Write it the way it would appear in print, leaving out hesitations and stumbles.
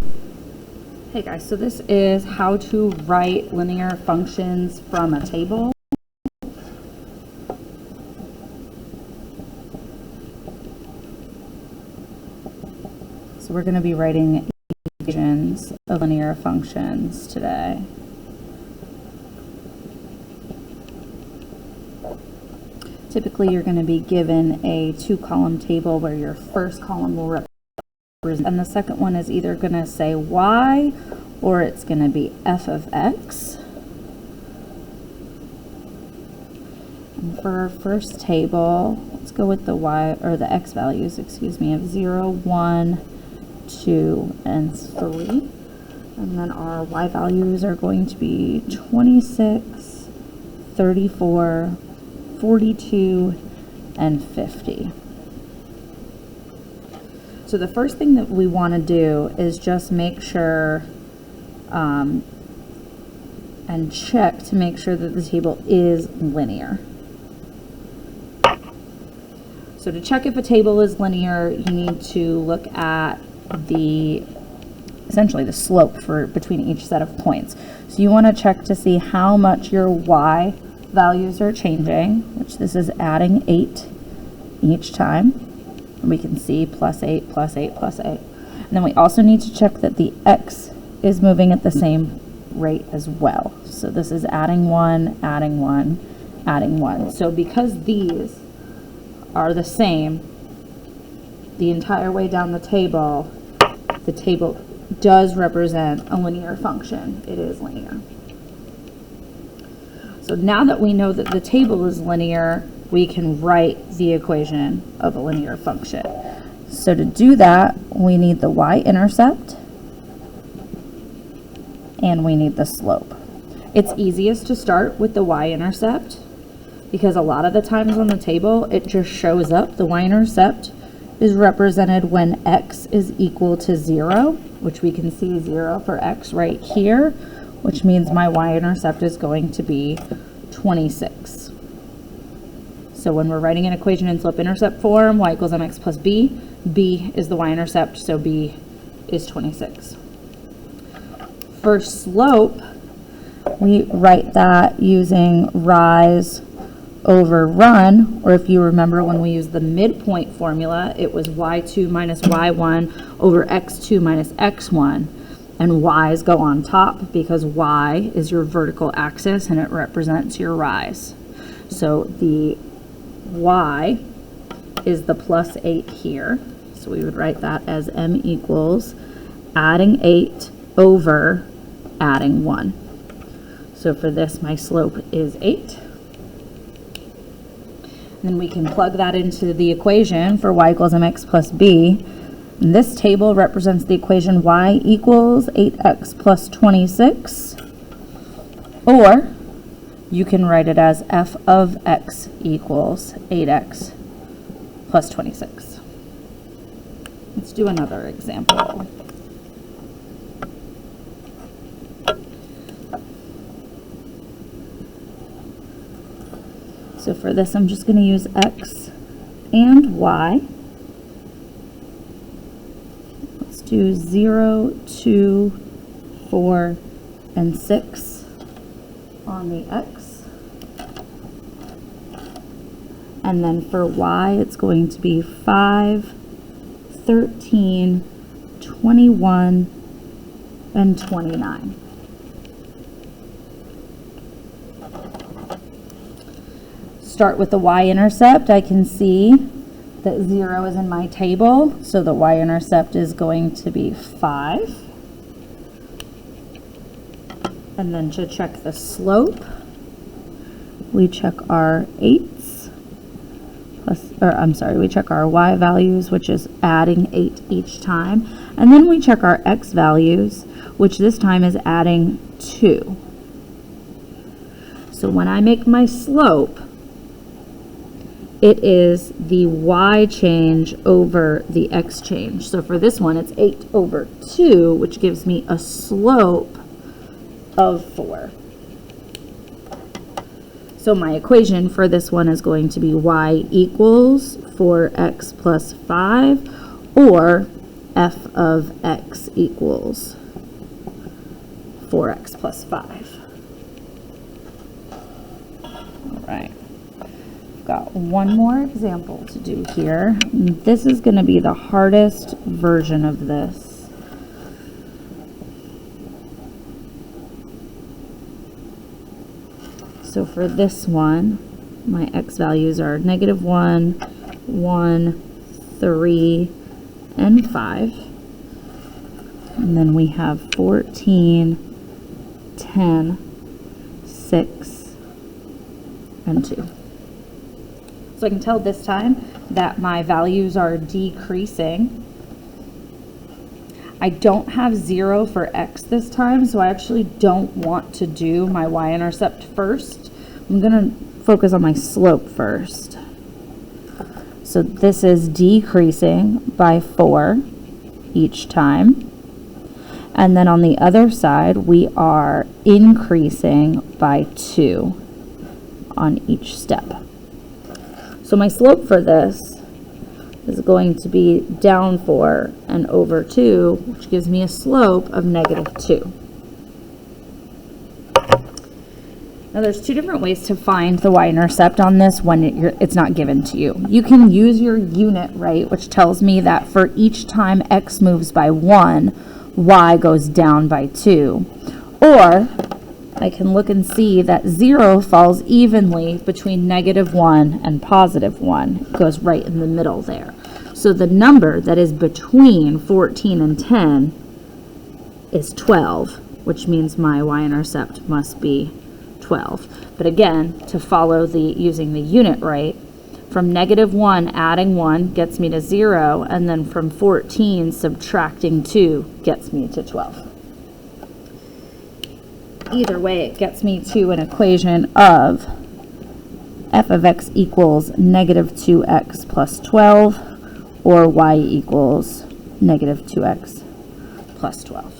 Hey guys, so this is how to write linear functions from a table. So we're going to be writing equations of linear functions today. Typically you're going to be given a 2-column table where your first column will represent, and the second one is either going to say y or it's going to be f of x. And for our first table, let's go with the y, or the x values, excuse me, of 0, 1, 2, and 3. And then our y values are going to be 26, 34, 42, and 50. So the first thing that we want to do is just make sure and check to make sure that the table is linear. So to check if a table is linear, you need to look at essentially the slope between each set of points. So you want to check to see how much your y values are changing, which this is adding 8 each time. We can see plus 8, plus 8, plus 8. And then we also need to check that the x is moving at the same rate as well. So this is adding 1, adding 1, adding 1. So because these are the same the entire way down the table does represent a linear function. It is linear. So now that we know that the table is linear, we can write the equation of a linear function. So to do that, we need the y-intercept and we need the slope. It's easiest to start with the y-intercept because a lot of the times on the table it just shows up. The y-intercept is represented when x is equal to 0, which we can see 0 for x right here, which means my y-intercept is going to be 26. So when we're writing an equation in slope-intercept form, y equals mx plus b, b is the y-intercept, so b is 26. For slope, we write that using rise over run, or if you remember when we used the midpoint formula, it was y2 minus y1 over x2 minus x1, and y's go on top because y is your vertical axis and it represents your rise. So the y is the plus 8 here, so we would write that as m equals adding 8 over adding 1. So for this, my slope is 8. And then we can plug that into the equation for y equals mx plus b. And this table represents the equation y equals 8x plus 26, or you can write it as f of x equals 8x plus 26. Let's do another example. So for this, I'm just going to use x and y. Let's do 0, 2, 4, and 6 on the x. And then for y, it's going to be 5, 13, 21, and 29. Start with the y-intercept. I can see that 0 is in my table, so the y-intercept is going to be 5. And then to check the slope, we check our 8s, we check our y values, which is adding 8 each time. And then we check our x values, which this time is adding 2. So when I make my slope, it is the y change over the x change. So for this one, it's 8 over 2, which gives me a slope of 4. So my equation for this one is going to be y equals 4x plus 5, or f of x equals 4x plus 5. All right. Got one more example to do here. This is going to be the hardest version of this. So for this one, my x values are -1, 1, 3, and 5. And then we have 14, 10, 6, and 2. So I can tell this time that my values are decreasing. I don't have 0 for x this time, so I actually don't want to do my y-intercept first. I'm going to focus on my slope first. So this is decreasing by 4 each time. And then on the other side, we are increasing by 2 on each step. So my slope for this is going to be down 4 and over 2, which gives me a slope of -2. Now there's two different ways to find the y-intercept on this when it's not given to you. You can use your unit rate, which tells me that for each time x moves by 1, y goes down by 2. Or I can look and see that 0 falls evenly between -1 and +1. It goes right in the middle there. So the number that is between 14 and 10 is 12, which means my y-intercept must be 12. But again, to follow using the unit rate, from -1 adding 1 gets me to 0, and then from 14 subtracting 2 gets me to 12. Either way, it gets me to an equation of f of x equals -2x plus 12, or y equals -2x plus 12.